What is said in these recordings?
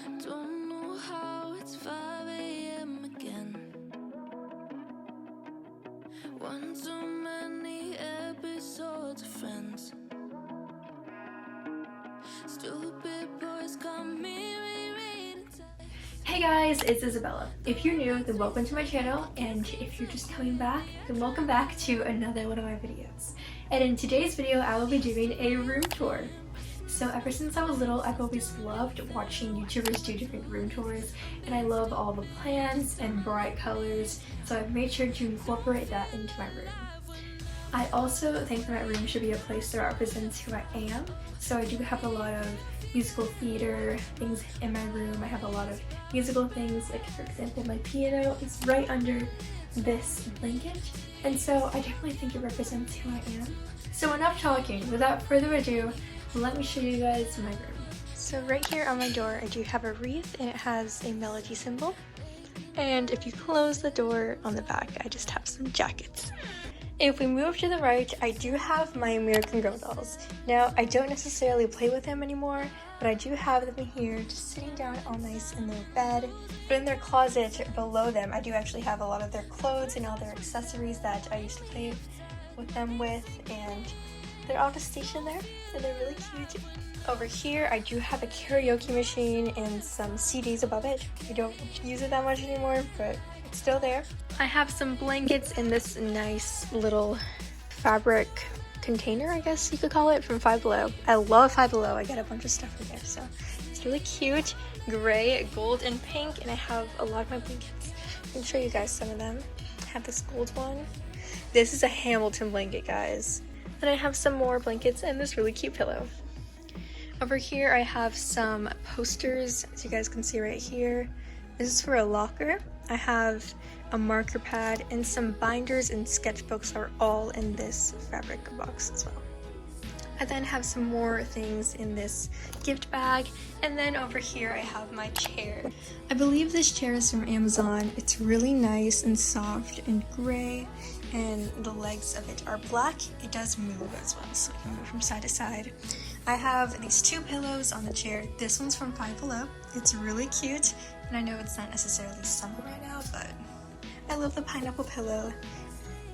Don't know how it's 5 a.m. again. One too many episodes of Friends. Stupid boys call me rereading. Hey guys, it's Isabella. If you're new, then welcome to my channel, and if you're just coming back, then welcome back to another one of my videos. And in today's video, I will be doing a room tour. So ever since I was little, I've always loved watching YouTubers do different room tours, and I love all the plants and bright colors, so I've made sure to incorporate that into my room. I also think that my room should be a place that represents who I am, so I do have a lot of musical theater things in my room. I have a lot of musical things, like for example my piano is right under this blanket, and so I definitely think it represents who I am. So enough talking, without further ado, let me show you guys my room. So right here on my door I do have a wreath, and it has a melody symbol, and if you close the door on the back I just have some jackets. If we move to the right, I do have my American Girl dolls. Now, I don't necessarily play with them anymore, but I do have them here just sitting down all nice in their bed. But in their closet below them, I do actually have a lot of their clothes and all their accessories that I used to play with them with, and they're all just stationed there, and they're really cute. Over here, I do have a karaoke machine and some CDs above it. I don't use it that much anymore, but it's still there. I have some blankets in this nice little fabric container, I guess you could call it, from Five Below. I love Five Below. I get a bunch of stuff from there, so it's really cute. Gray, gold, and pink, and I have a lot of my blankets. I can show you guys some of them. I have this gold one. This is a Hamilton blanket, guys. Then I have some more blankets and this really cute pillow. Over here I have some posters, as you guys can see right here. This is for a locker. I have a marker pad and some binders and sketchbooks are all in this fabric box as well. I then have some more things in this gift bag, and then over here I have my chair. I believe this chair is from Amazon. It's really nice and soft and gray, and the legs of it are black. It does move as well, so it can move from side to side. I have these two pillows on the chair. This one's from Five Below. It's really cute, and I know it's not necessarily summer right now, but I love the pineapple pillow.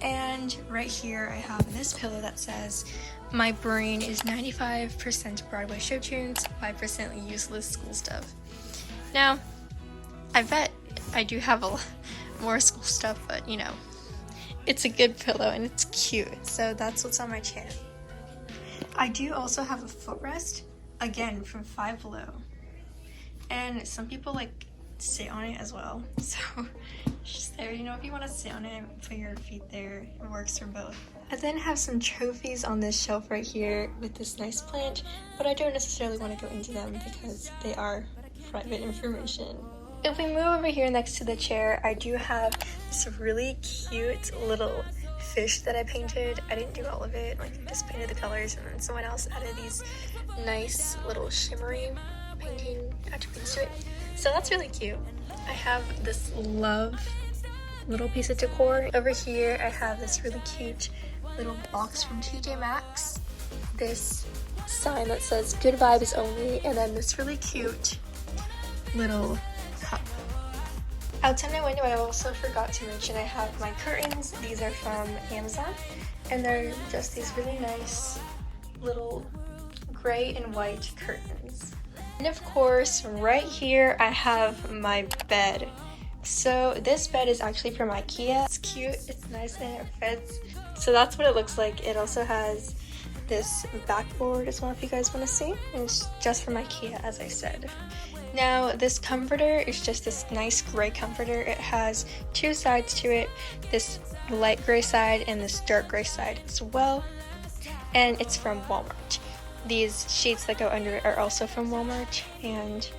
And right here I have this pillow that says, "My brain is 95% Broadway show tunes, 5% useless school stuff." Now, I bet I do have a lot more school stuff, but you know, it's a good pillow and it's cute, so that's what's on my chair. I do also have a footrest, again from Five Below, and some people like sit on it as well, so it's just there, you know, if you want to sit on it, put your feet there, it works for both. I then have some trophies on this shelf right here with this nice plant, but I don't necessarily want to go into them because they are private information. If we move over here next to the chair, I do have this really cute little fish that I painted. I didn't do all of it, like I just painted the colors, and then someone else added these nice little shimmery painting attributes to it. So that's really cute. I have this love little piece of decor. Over here I have this really cute little box from TJ Maxx, this sign that says "Good Vibes Only," and then this really cute little cup. Outside my window I also forgot to mention I have my curtains. These are from Amazon, and they're just these really nice little gray and white curtains. And of course, right here I have my bed. So this bed is actually from IKEA. It's cute, it's nice, and it fits. So that's what it looks like. It also has this backboard as well, if you guys want to see. And it's just from IKEA, as I said. Now, this comforter is just this nice gray comforter. It has two sides to it, this light gray side and this dark gray side as well. And it's from Walmart. These sheets that go under it are also from Walmart, and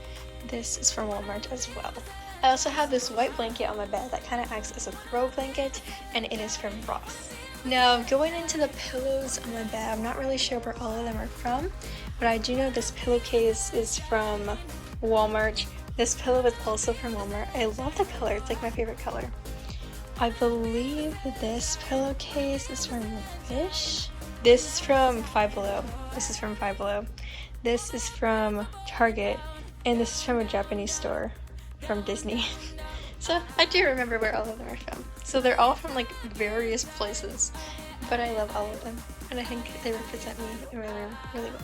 this is from Walmart as well. I also have this white blanket on my bed that kind of acts as a throw blanket, and it is from Ross. Now, going into the pillows on my bed, I'm not really sure where all of them are from, but I do know this pillowcase is from Walmart. This pillow is also from Walmart. I love the color, it's like my favorite color. I believe this pillowcase is from Wish. This is from Five Below. This is from Five Below. This is from Target. And this is from a Japanese store from Disney. So I do remember where all of them are from. So they're all from like various places, but I love all of them. And I think they represent me in my room really well.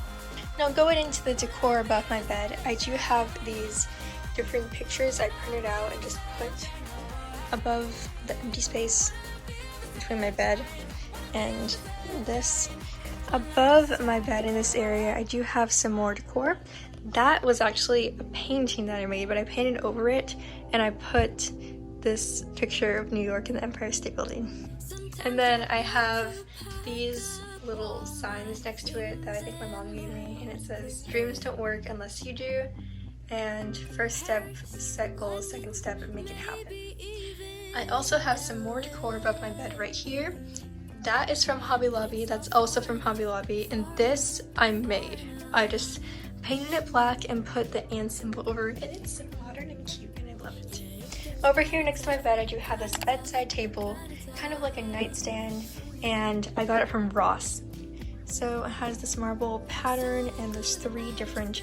Now going into the decor above my bed, I do have these different pictures I printed out and just put above the empty space between my bed and this. Above my bed in this area, I do have some more decor. That was actually a painting that I made, but I painted over it and I put this picture of New York and the Empire State Building. And then I have these little signs next to it that I think my mom gave me, and it says, "Dreams don't work unless you do," and first step, set goals, second step, make it happen. I also have some more decor above my bed right here. That is from Hobby Lobby, that's also from Hobby Lobby, and this I made. I just painted it black and put the ant symbol over it, and it's so modern and cute and I love it. Over here next to my bed I do have this bedside table, kind of like a nightstand, and I got it from Ross. So it has this marble pattern and there's 3 different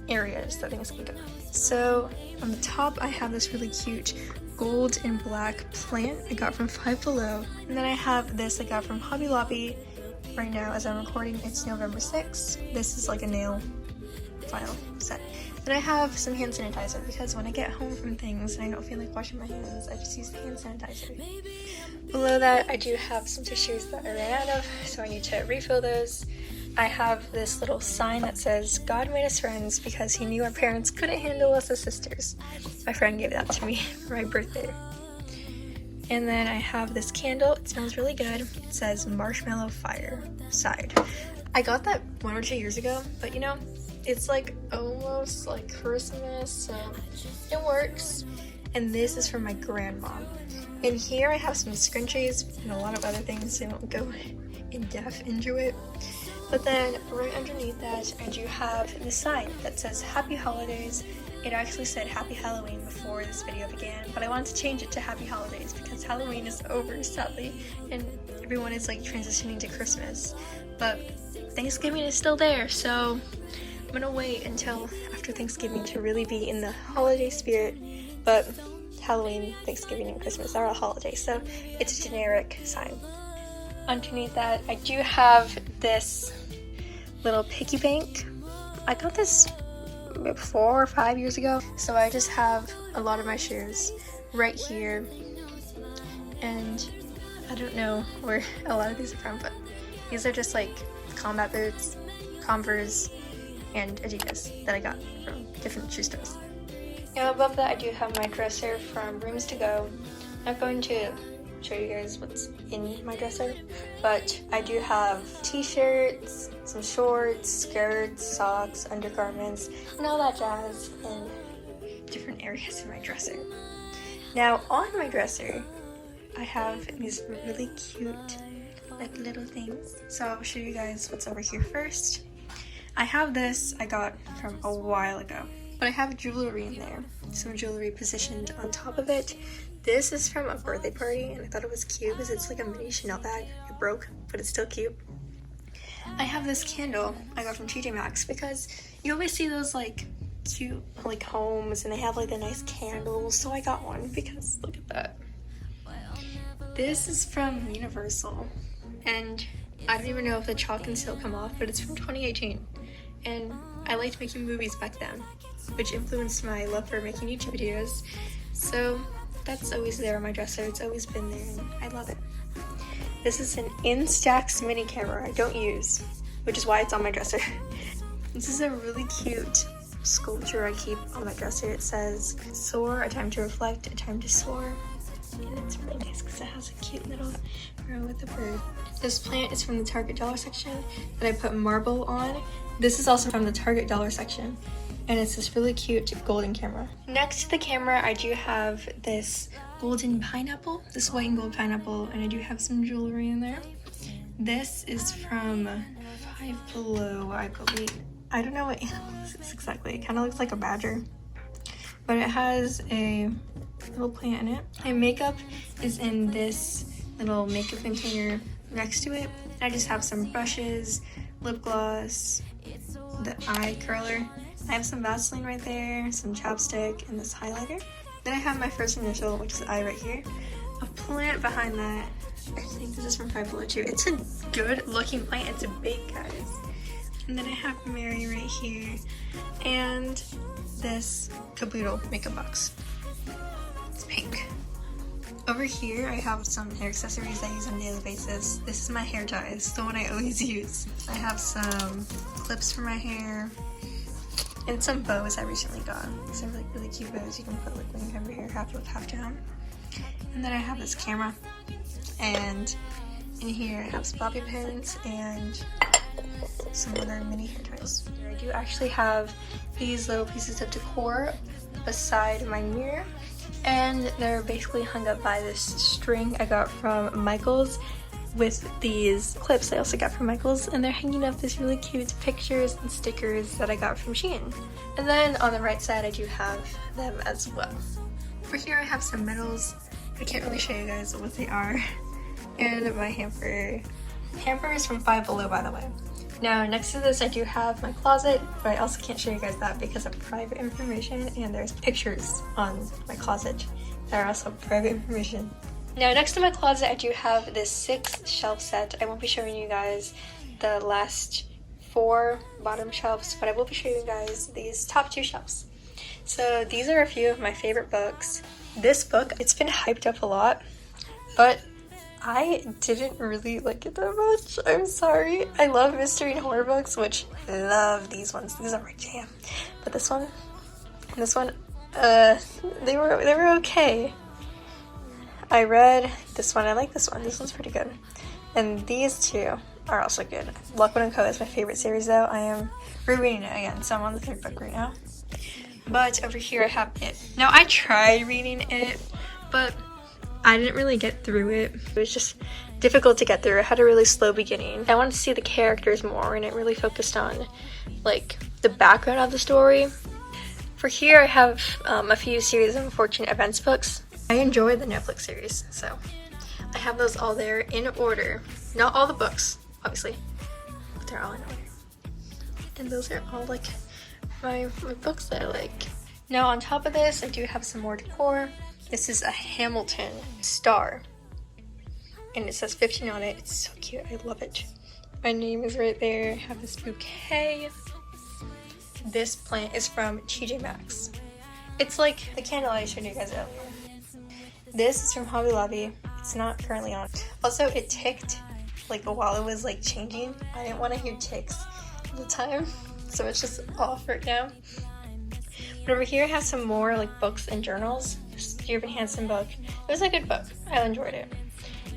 areas that things can go. So on the top I have this really cute gold and black plant I got from Five Below, and then I have this I got from Hobby Lobby. Right now as I'm recording it's November 6th. This is like a nail file set. Then I have some hand sanitizer because when I get home from things and I don't feel like washing my hands, I just use the hand sanitizer. Below that I do have some tissues that I ran out of, so I need to refill those. I have this little sign that says, "God made us friends because he knew our parents couldn't handle us as sisters." My friend gave that to me for my birthday. And then I have this candle. It smells really good. It says Marshmallow Fireside. I got that 1 or 2 years ago, but you know, it's like almost like Christmas, so it works. And this is from my grandma. And here I have some scrunchies and a lot of other things, so I won't go in depth into it. But then right underneath that I do have the sign that says Happy Holidays. It actually said Happy Halloween before this video began, but I wanted to change it to Happy Holidays because Halloween is over, sadly, and everyone is like transitioning to Christmas. But Thanksgiving is still there, so I'm gonna wait until after Thanksgiving to really be in the holiday spirit. But Halloween, Thanksgiving, and Christmas are all holidays, so it's a generic sign. Underneath that, I do have this little piggy bank. I got this 4 or 5 years ago, so I just have a lot of my shoes right here, and I don't know where a lot of these are from, but these are just like combat boots, Converse, and Adidas that I got from different shoe stores. Now above that I do have my dresser from Rooms to Go. I'm not going to show you guys what's in my dresser, but I do have t-shirts, some shorts, skirts, socks, undergarments, and all that jazz in different areas in my dresser. Now on my dresser I have these really cute like little things, so I'll show you guys what's over here first. I have this I got from a while ago, but I have jewelry in there, some jewelry positioned on top of it. This is from a birthday party and I thought it was cute because it's like a mini Chanel bag. It broke, but it's still cute. I have this candle I got from TJ Maxx because you always see those like cute like homes and they have like the nice candles, so I got one because look at that. This is from Universal and I don't even know if the chalk can still come off, but it's from 2018 and I liked making movies back then, which influenced my love for making YouTube videos, so that's always there on my dresser. It's always been there and I love it. This is an Instax mini camera I don't use, which is why it's on my dresser. This is a really cute sculpture I keep on my dresser. It says, "Soar, a time to reflect, a time to soar." And it's really nice because it has a cute little row with a bird. This plant is from the Target dollar section that I put marble on. This is also from the Target dollar section, and it's this really cute golden camera. Next to the camera, I do have this golden pineapple, this white and gold pineapple, and I do have some jewelry in there. This is from Five Below, I believe. I don't know what animal this is exactly. It kind of looks like a badger, but it has a little plant in it. My makeup is in this little makeup container next to it. I just have some brushes, lip gloss, the eye curler. I have some Vaseline right there, some chapstick, and this highlighter. Then I have my first initial, which is I right here. A plant behind that. I think this is from 𝗨𝗏𝗏 too. It's a good looking plant. It's big, guys. And then I have Mary right here. And this caboodle makeup box. It's pink. Over here, I have some hair accessories I use on a daily basis. This is my hair tie. It's the one I always use. I have some clips for my hair. And some bows I recently got. These are like really cute bows you can put like when you have your hair half up, half down. And then I have this camera. And in here I have some bobby pins and some other mini hair ties. I do actually have these little pieces of decor beside my mirror. And they're basically hung up by this string I got from Michael's with these clips I also got from Michael's, and they're hanging up this really cute pictures and stickers that I got from Shein. And then on the right side I do have them as well. For here I have some medals. I can't really show you guys what they are. And my hamper. Hamper is from Five Below, by the way. Now next to this I do have my closet, but I also can't show you guys that because of private information, and there's pictures on my closet that are also private information. Now next to my closet I do have this 6 shelf set. I won't be showing you guys the last 4 bottom shelves, but I will be showing you guys these top 2 shelves. So these are a few of my favorite books. This book, it's been hyped up a lot, but I didn't really like it that much. I'm sorry. I love mystery and horror books, which I love these ones. These are my jam. But this one and this one, they were okay. I read this one. I like this one. This one's pretty good. And these two are also good. 𝗟𝗏𝗏𝗘𝗢𝗏 is my favorite series though. I am rereading it again, so I'm on the 3rd book right now. But over here I have it. Now I tried reading it, but I didn't really get through it. It was just difficult to get through. It had a really slow beginning. I wanted to see the characters more, and it really focused on like the background of the story. For here I have a few series of unfortunate events books. I enjoy the Netflix series, so I have those all there in order. Not all the books, obviously, but they're all in order. And those are all like my books that I like. Now on top of this, I do have some more decor. This is a Hamilton star, and it says 15 on it. It's so cute. I love it. My name is right there. I have this bouquet. This plant is from TJ Maxx. It's like the candle I showed you guys earlier. This is from Hobby Lobby. It's not currently on. Also, it ticked like while it was like changing. I didn't want to hear ticks at the time, so it's just off right now. But over here I have some more like books and journals. This Dear Evan Hansen book. It was a good book. I enjoyed it.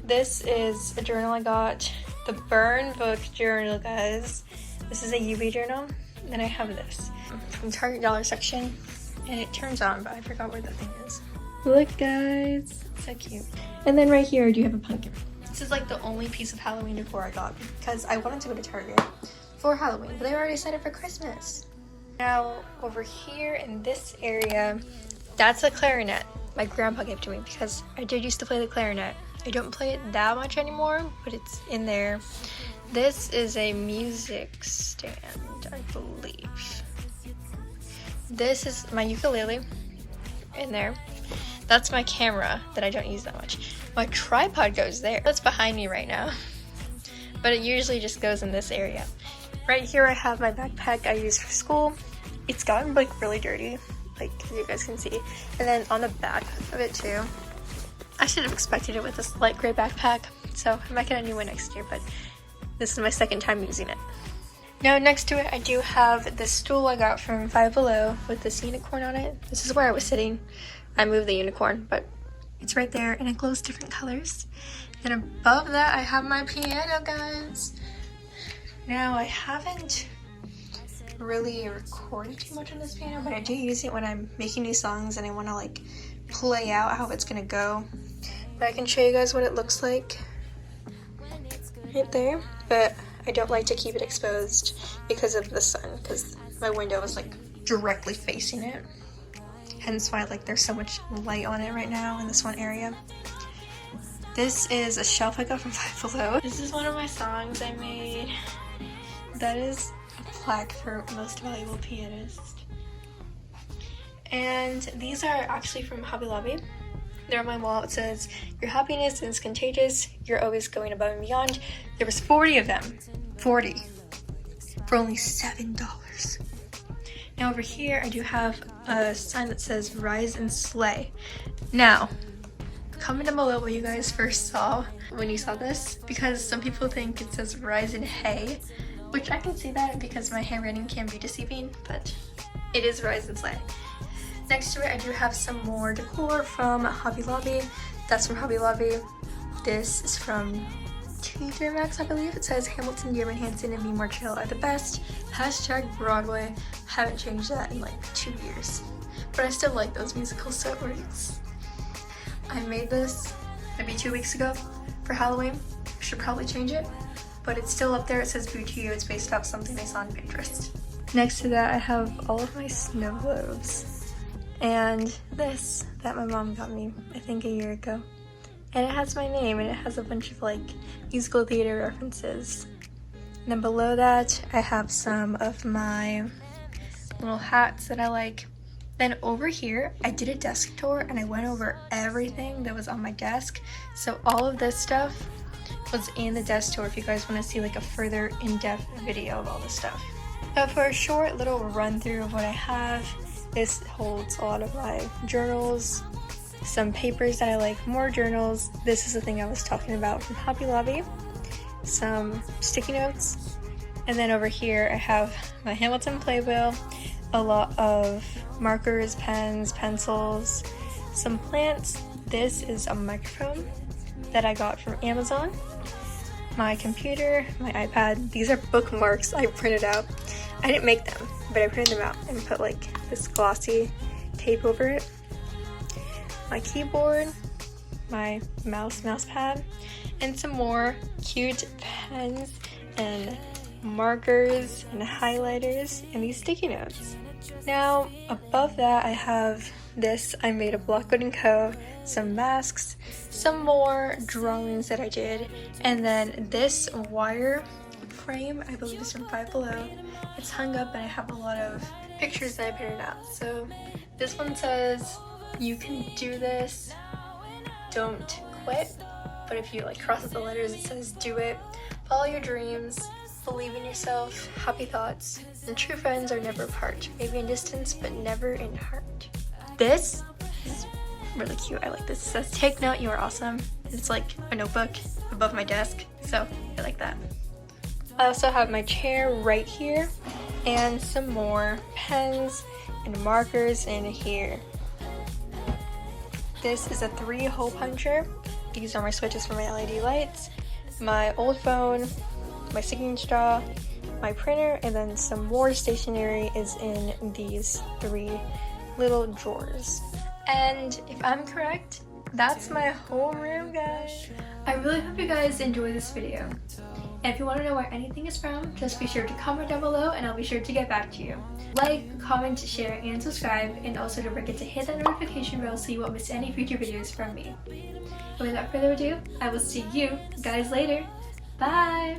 This is a journal I got. The Burn Book journal, guys. This is a UV journal. And then I have this from Target dollar section. And it turns on, but I forgot where the thing is. Look, guys. So cute. And then right here I do have a pumpkin. This is like the only piece of Halloween decor I got because I wanted to go to Target for Halloween, but they already set it for Christmas. Now over here in this area, that's a clarinet my grandpa gave to me because I did used to play the clarinet. I don't play it that much anymore, but it's in there. This is a music stand, I believe. This is my ukulele in there. That's my camera that I don't use that much. My tripod goes there. That's behind me right now. But it usually just goes in this area. Right here I have my backpack I use for school. It's gotten like really dirty, like you guys can see. And then on the back of it too, I should have expected it with this light gray backpack. So I might get a new one next year, but this is my 2nd time using it. Now next to it I do have this stool I got from Five Below with this unicorn on it. This is where I was sitting. I moved the unicorn, but it's right there and it glows different colors. And above that I have my piano, guys. Now I haven't really recorded too much on this piano, but I do use it when I'm making new songs and I want to like play out how it's gonna go. But I can show you guys what it looks like right there. But I don't like to keep it exposed because of the sun, because my window is like directly facing it. Hence why like there's so much light on it right now in this one area. This is a shelf I got from Five Below. This is one of my songs I made. That is a plaque for most valuable pianist. And these are actually from Hobby Lobby. They're on my wall. It says, "Your happiness is contagious. You're always going above and beyond." There was 40 of them. 40. For only $7. Now over here, I do have a sign that says "Rise and Slay." Now, comment down below what you guys first saw when you saw this, because some people think it says "Rise and Hay," which I can see that because my handwriting can be deceiving, but it is "Rise and Slay." Next to it, I do have some more decor from Hobby Lobby. That's from Hobby Lobby. This is from TJ Maxx, I believe. It says "Hamilton, Dearman Hanson, and Be More Chill are the best. #Broadway." Haven't changed that in like 2 years. But I still like those musicals, so it works. I made this maybe 2 weeks ago for Halloween. Should probably change it. But it's still up there. It says "Boo to You." It's based off something I saw on Pinterest. Next to that, I have all of my snow globes. And this that my mom got me, I think, a year ago. And it has my name, and it has a bunch of like musical theater references. And then below that, I have some of my little hats that I like. Then over here, I did a desk tour and I went over everything that was on my desk. So all of this stuff was in the desk tour if you guys want to see like a further in-depth video of all this stuff. But for a short little run through of what I have, this holds a lot of my journals, some papers that I like, more journals. This is the thing I was talking about from Hobby Lobby. Some sticky notes. And then over here I have my Hamilton playbill, a lot of markers, pens, pencils, some plants. This is a microphone that I got from Amazon. My computer, my iPad. These are bookmarks I printed out. I didn't make them, but I printed them out and put like this glossy tape over it. My keyboard, my mouse pad, and some more cute pens and markers and highlighters and these sticky notes. Now above that, I have this. I made a Blackwood & Co., some masks, some more drawings that I did, and then this wire frame, I believe is from Five Below. It's hung up and I have a lot of pictures that I printed out. So this one says, "You can do this, don't quit." But if you like cross out the letters, it says "Do it, follow your dreams, believe in yourself, happy thoughts, and true friends are never apart, maybe in distance but never in heart." This is really cute. I like this. It says, "Take note, you are awesome." It's like a notebook above my desk, so I like that. I also have my chair right here and some more pens and markers in here. This is a 3-hole puncher. These are my switches for my LED lights, my old phone, my singing straw, my printer, and then some more stationery is in these 3 little drawers. And if I'm correct, that's my whole room, guys. I really hope you guys enjoy this video. And if you want to know where anything is from, just be sure to comment down below and I'll be sure to get back to you. Like, comment, share, and subscribe, and also don't forget to hit that notification bell so you won't miss any future videos from me. And without further ado, I will see you guys later. Bye!